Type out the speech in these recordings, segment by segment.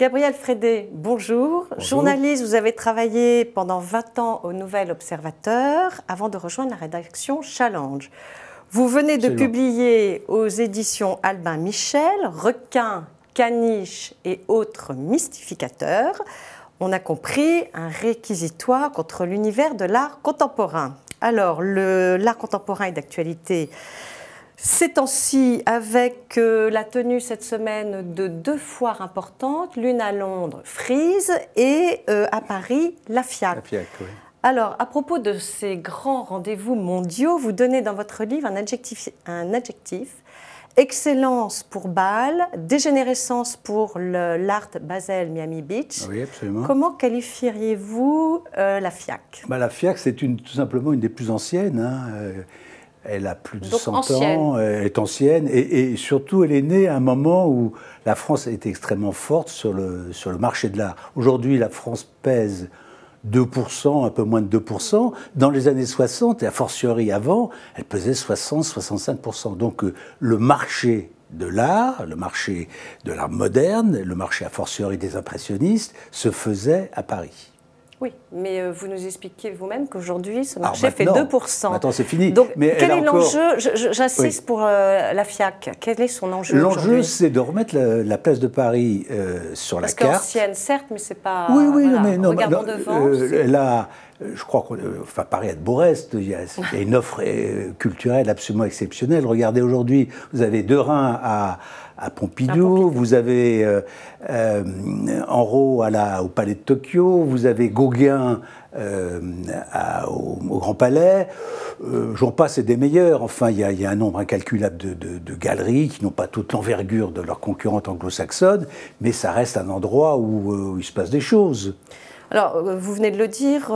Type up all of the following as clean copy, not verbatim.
Gabrielle Frédé, bonjour. Bonjour. Journaliste, vous avez travaillé pendant 20 ans au Nouvel Observateur avant de rejoindre la rédaction Challenge. Vous venez de publier aux éditions Albin Michel, Requins, caniches et autres mystificateurs. On a compris, un réquisitoire contre l'univers de l'art contemporain. Alors, l'art contemporain est d'actualité ces temps-ci avec la tenue cette semaine de 2 foires importantes, l'une à Londres, Frieze, et à Paris, la FIAC. La FIAC, oui. Alors, à propos de ces grands rendez-vous mondiaux, vous donnez dans votre livre un adjectif, excellence pour Bâle, dégénérescence pour l'Art Basel Miami Beach. Oui, absolument. Comment qualifieriez-vous la FIAC? La FIAC, c'est tout simplement une des plus anciennes. Elle a plus de Donc 100 ancienne. ans, elle est ancienne, et surtout elle est née à un moment où la France a été extrêmement forte sur le marché de l'art. Aujourd'hui, la France pèse 2%, un peu moins de 2%. Dans les années 60, et a fortiori avant, elle pesait 60-65%. Donc le marché de l'art, le marché de l'art moderne, le marché a fortiori des impressionnistes, se faisait à Paris. Oui, mais vous nous expliquez vous-même qu'aujourd'hui, ce marché fait 2%. Maintenant, c'est fini. Donc, mais quel est l'enjeu? J'insiste oui. pour la FIAC. Quel est son enjeu aujourd'hui? L'enjeu, c'est de remettre la place de Paris sur la carte. Parce qu'ancienne, certes, mais c'est pas... Oui, voilà, mais non. Regardons devant. Là, je crois que Paris à Bourrest, il y a une offre culturelle absolument exceptionnelle. Regardez aujourd'hui, vous avez Derain à Pompidou, vous avez Enro au Palais de Tokyo, vous avez Gauguin au Grand Palais, j'en passe et des meilleurs. Enfin, il y a un nombre incalculable de galeries qui n'ont pas toute l'envergure de leurs concurrentes anglo-saxonnes, mais ça reste un endroit où il se passe des choses. Alors, vous venez de le dire,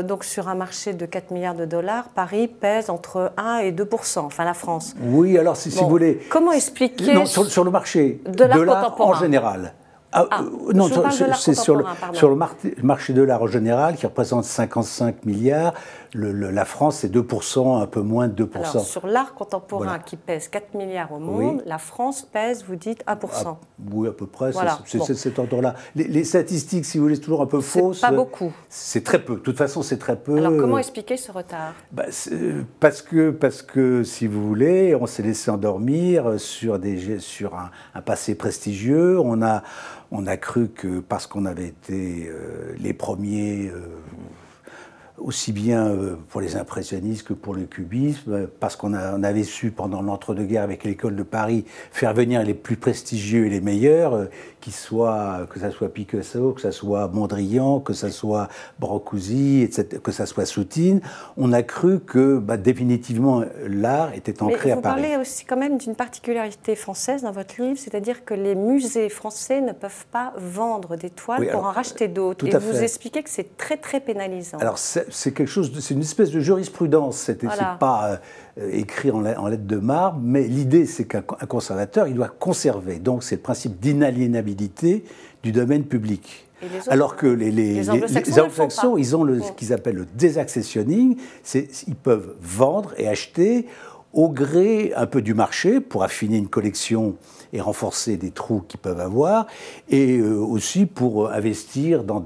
donc sur un marché de 4 milliards de dollars, Paris pèse entre 1 et 2%, enfin la France. Oui, alors si vous voulez... Comment expliquer... Non, sur le marché de l'art en général. Non, c'est sur le marché de l'art en général, qui représente 55 milliards. La France, c'est 2%, un peu moins de 2%. Alors, sur l'art contemporain qui pèse 4 milliards au monde, oui. La France pèse, vous dites, 1%. Oui, à peu près, voilà. c'est cet ordre-là. Les statistiques, si vous voulez, c'est toujours un peu fausses. Pas beaucoup. C'est très peu. De toute façon, c'est très peu. Alors, comment expliquer ce retard? Parce que, si vous voulez, on s'est laissé endormir sur un passé prestigieux. On a cru que parce qu'on avait été les premiers, aussi bien pour les impressionnistes que pour le cubisme, parce qu'on avait su pendant l'entre-deux-guerres avec l'école de Paris faire venir les plus prestigieux et les meilleurs, que ça soit Picasso, que ça soit Mondrian, que ça soit Brancusi, etc., que ça soit Soutine, on a cru que définitivement l'art était ancré à Paris. Vous parlez aussi quand même d'une particularité française dans votre livre, c'est-à-dire que les musées français ne peuvent pas vendre des toiles pour en racheter d'autres. Et vous expliquez que c'est très très pénalisant. Alors c'est une espèce de jurisprudence, c'est pas écrit en lettres de marbre, mais l'idée c'est qu'un conservateur, il doit conserver. Donc c'est le principe d'inaliénabilité du domaine public. Alors que les anglo-saxons, ils ont ce qu'ils appellent le désaccessionning, ils peuvent vendre et acheter au gré un peu du marché pour affiner une collection et renforcer des trous qu'ils peuvent avoir, et aussi pour investir dans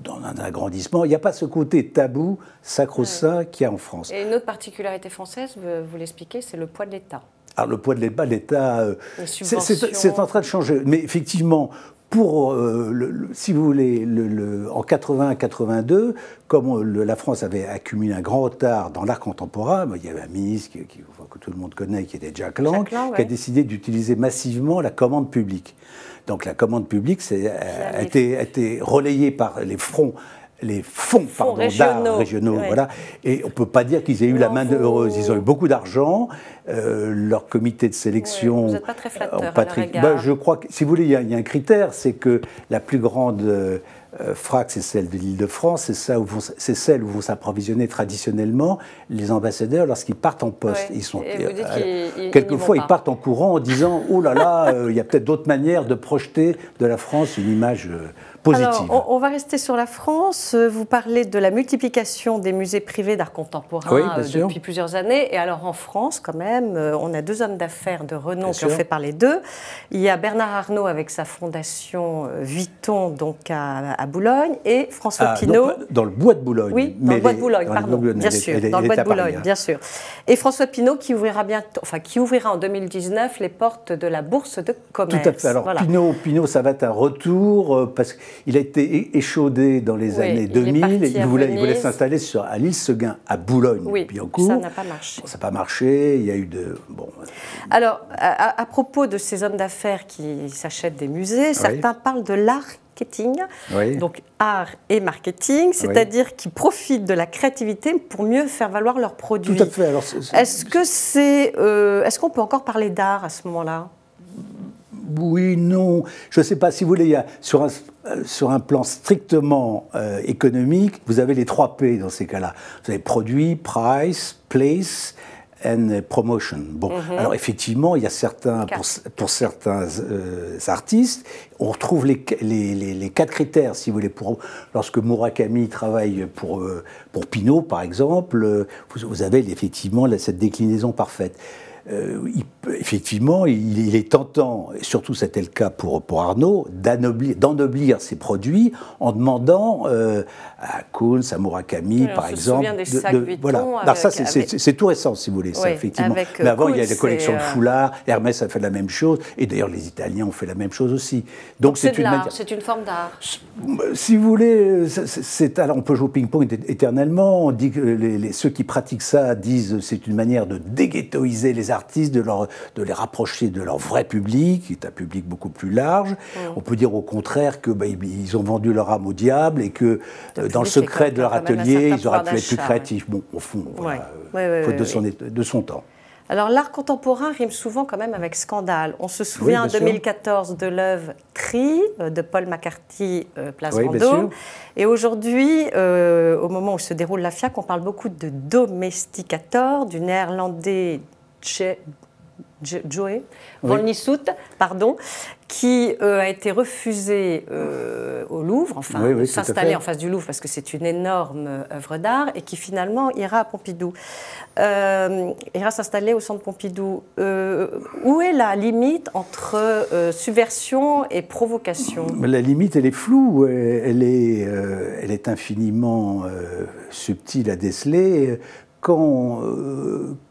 un agrandissement. Il n'y a pas ce côté tabou, sacro-saint qu'il y a en France. Et une autre particularité française, vous l'expliquez, c'est le poids de l'État. Alors le poids de l'État, c'est en train de changer. Mais effectivement, si vous voulez, en 80-82, comme la France avait accumulé un grand retard dans l'art contemporain, il y avait un ministre que tout le monde connaît, qui était Jack Lang, qui a décidé d'utiliser massivement la commande publique. Donc la commande publique a été relayée par les fonds d'art régionaux, ouais. Voilà. Et on ne peut pas dire qu'ils aient eu la main heureuse. Ils ont eu beaucoup d'argent. Leur comité de sélection... Vous n'êtes pas très flatteur à leur égard. Je crois que, si vous voulez, il y a un critère, c'est que la plus grande frappe, c'est celle de l'Île-de-France, c'est celle où vont s'approvisionner traditionnellement les ambassadeurs lorsqu'ils partent en poste. Ouais. Quelquefois, ils partent en courant en disant « Oh là là, il y a peut-être d'autres manières de projeter de la France une image positive. Alors, on va rester sur la France. Vous parlez de la multiplication des musées privés d'art contemporain depuis plusieurs années. Et alors en France, quand même, on a 2 hommes d'affaires de renom qui ont fait parler d'eux. Il y a Bernard Arnault avec sa fondation Vuitton, donc à Boulogne, et François Pinault. Dans le bois de Boulogne. Oui, dans le bois de Boulogne, pardon, bien sûr, dans le bois de Boulogne, bien sûr. Et François Pinault qui ouvrira bientôt, qui ouvrira en 2019 les portes de la Bourse de commerce. Tout à fait. Alors Pinault, ça va être un retour parce qu'il a été échaudé dans les années 2000. Il voulait s'installer à l'île Seguin, à Boulogne. Oui, ça n'a pas marché. Ça n'a pas marché. Il y a eu Alors, à propos de ces hommes d'affaires qui s'achètent des musées, certains parlent de l'arketing, donc art et marketing, c'est-à-dire qui profitent de la créativité pour mieux faire valoir leurs produits. Tout à fait. Alors, est-ce qu'on peut encore parler d'art à ce moment-là ? Oui, non. Je ne sais pas, si vous voulez, il y a, sur un plan strictement économique, vous avez les 3 P dans ces cas-là. Vous avez produit, price, place and promotion. Bon, alors effectivement, il y a certains, pour certains artistes, on retrouve les 4 critères, si vous voulez. Lorsque Murakami travaille pour Pinault, par exemple, vous avez effectivement cette déclinaison parfaite. Effectivement, il est tentant, et surtout c'était le cas pour Arnault, d'ennoblir ses produits en demandant à Kunz, à Murakami, par exemple. Je me souviens des sacs Vuitton. Voilà. Alors ça, c'est tout récent, si vous voulez, ça, effectivement. Mais avant, il y a les collections de foulards, Hermès a fait la même chose, et d'ailleurs les Italiens ont fait la même chose aussi. Donc c'est une forme d'art. Si vous voulez, alors on peut jouer au ping-pong éternellement. On dit que ceux qui pratiquent ça disent que c'est une manière de déghettoiser les artistes, de les rapprocher de leur vrai public, qui est un public beaucoup plus large. On peut dire au contraire que ils ont vendu leur âme au diable et que dans le secret de leur atelier, ils auraient pu être plus créatifs. Bon, au fond, faute de son temps. Alors l'art contemporain rime souvent quand même avec scandale. On se souvient en 2014 de l'œuvre Tri de Paul McCarthy, Place Vendôme. Et aujourd'hui, au moment où se déroule la FIAC, on parle beaucoup de Domesticator, du néerlandais Joe van Lieshout, qui a été refusé au Louvre, s'installer en face du Louvre parce que c'est une énorme œuvre d'art, et qui finalement ira à Pompidou, ira s'installer au centre Pompidou. Où est la limite entre subversion et provocation ? La limite, elle est floue, elle est infiniment subtile à déceler.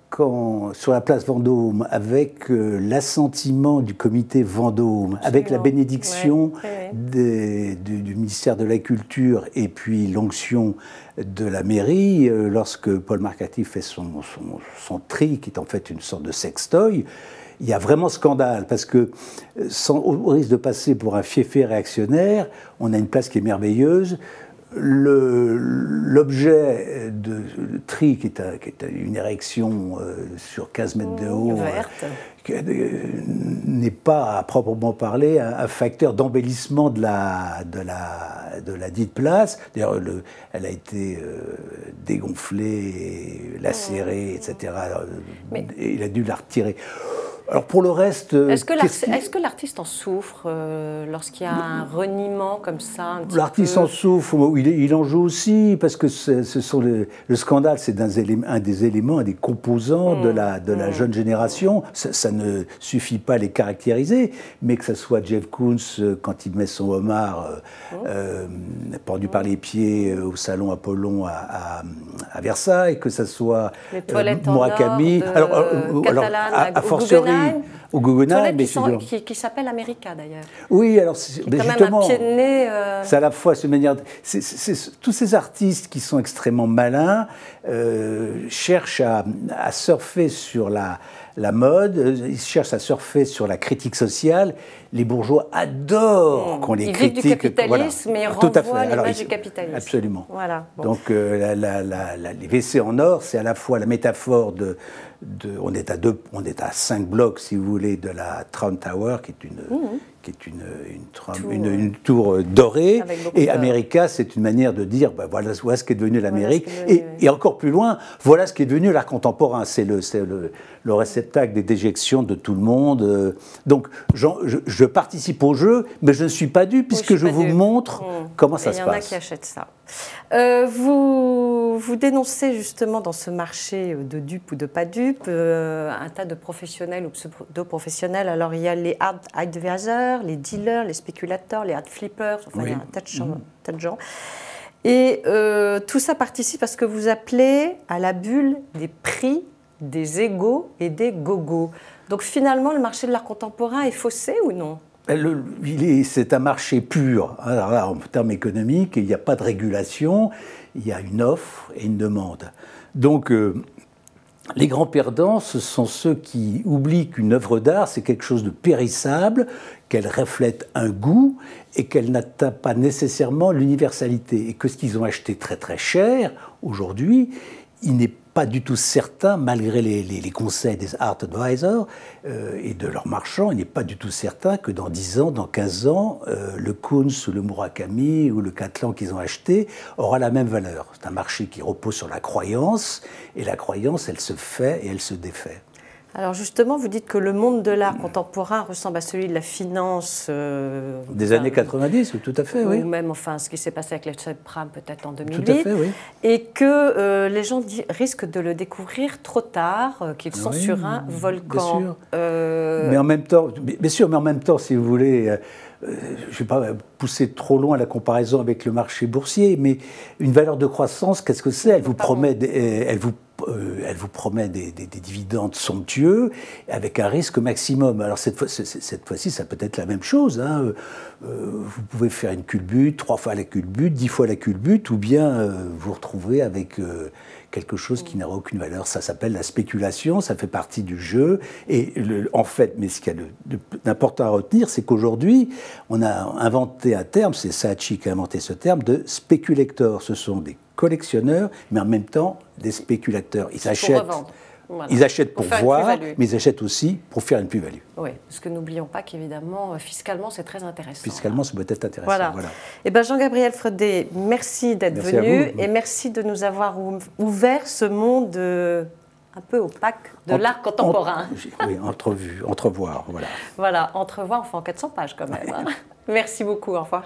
Quand, sur la place Vendôme, avec l'assentiment du comité Vendôme, avec la bénédiction du ministère de la Culture et puis l'onction de la mairie, lorsque Paul McCarthy fait son tri, qui est en fait une sorte de sextoy, il y a vraiment scandale, parce que, au risque de passer pour un fiefé réactionnaire, on a une place qui est merveilleuse. L'objet de tri, qui est une érection sur 15 mètres de haut, n'est pas, à proprement parler, un facteur d'embellissement de la dite place. D'ailleurs, elle a été dégonflée, lacérée, etc. Et il a dû la retirer. Alors pour le reste... Est-ce que l'artiste en souffre lorsqu'il y a un reniement comme ça L'artiste en souffre, il en joue aussi, parce que le scandale, c'est un des éléments, un des composants de la jeune génération. Ça ne suffit pas à les caractériser, mais que ce soit Jeff Koons, quand il met son homard pendu par les pieds au salon Apollon à Versailles, que ce soit Murakami, à fortiori au Guggenheim, qui s'appelle America d'ailleurs. Oui, alors justement, un pied de nez. C'est à la fois cette manière. Tous ces artistes qui sont extrêmement malins cherchent à surfer sur la mode, ils cherchent à surfer sur la critique sociale. Les bourgeois adorent qu'on les critique. Ils vivent du capitalisme, mais ils renvoient l'image du capitalisme. Absolument. Voilà. Bon. Donc les WC en or, c'est à la fois la métaphore on est à 5 blocs, si vous voulez, de la Trump Tower, qui est une tour dorée. Et America, c'est une manière de dire, ben voilà ce qu'est devenu l'Amérique. Et encore plus loin, voilà ce qui est devenu l'art contemporain. C'est le réceptacle des déjections de tout le monde. Donc, je participe au jeu, mais je ne suis pas dupe, puisque je vous montre comment ça se passe. Il y en a qui achètent ça. Vous dénoncez justement dans ce marché de dupes ou de pas dupes un tas de professionnels ou pseudo-professionnels. Alors il y a les hard advisors, les dealers, les spéculateurs, les hard flippers, enfin il y a un tas de gens. Et tout ça participe à ce que vous appelez à la bulle des prix, des égos et des gogos. Donc finalement le marché de l'art contemporain est faussé ou non ? C'est un marché pur. Alors là, en termes économiques, il n'y a pas de régulation, il y a une offre et une demande. Donc, les grands perdants, ce sont ceux qui oublient qu'une œuvre d'art, c'est quelque chose de périssable, qu'elle reflète un goût et qu'elle n'atteint pas nécessairement l'universalité. Et que ce qu'ils ont acheté très très cher, aujourd'hui, il n'est pas du tout certain, malgré les conseils des art advisors et de leurs marchands, il n'est pas du tout certain que dans 10 ans, dans 15 ans, le Kunz ou le Murakami ou le Cattelan qu'ils ont acheté aura la même valeur. C'est un marché qui repose sur la croyance, et la croyance, elle se fait et elle se défait. Alors justement, vous dites que le monde de l'art contemporain ressemble à celui de la finance... des années 90, tout à fait, oui. Ou même, enfin, ce qui s'est passé avec les subprimes peut-être en 2008. Tout à fait, oui. Et que les gens risquent de le découvrir trop tard, qu'ils sont sur un volcan. Bien sûr. Mais en même temps, bien sûr, mais en même temps, si vous voulez... je ne vais pas pousser trop loin la comparaison avec le marché boursier, mais une valeur de croissance, qu'est-ce que c'est ? Elle vous promet des dividendes somptueux avec un risque maximum. Alors cette fois-ci, ça peut être la même chose. Hein. Vous pouvez faire une culbute, 3 fois la culbute, 10 fois la culbute, ou bien vous retrouvez avec quelque chose qui n'aura aucune valeur. Ça s'appelle la spéculation, ça fait partie du jeu. Et en fait, mais ce qu'il y a d'important à retenir, c'est qu'aujourd'hui, on a inventé un terme, c'est Saatchi qui a inventé ce terme, de spéculateurs. Ce sont des collectionneurs, mais en même temps des spéculateurs. Ils achètent, voilà. Ils achètent pour voir, mais ils achètent aussi pour faire une plus-value. Oui, parce que n'oublions pas qu'évidemment, fiscalement, c'est très intéressant. Fiscalement, ça peut être intéressant. Voilà. Eh bien, Jean-Gabriel Fredet, merci d'être venu et merci de nous avoir ouvert ce monde un peu opaque de l'art contemporain. Oui, entrevoir, voilà. Voilà, entrevoir, enfin en 400 pages quand même. Hein. Merci beaucoup, au revoir.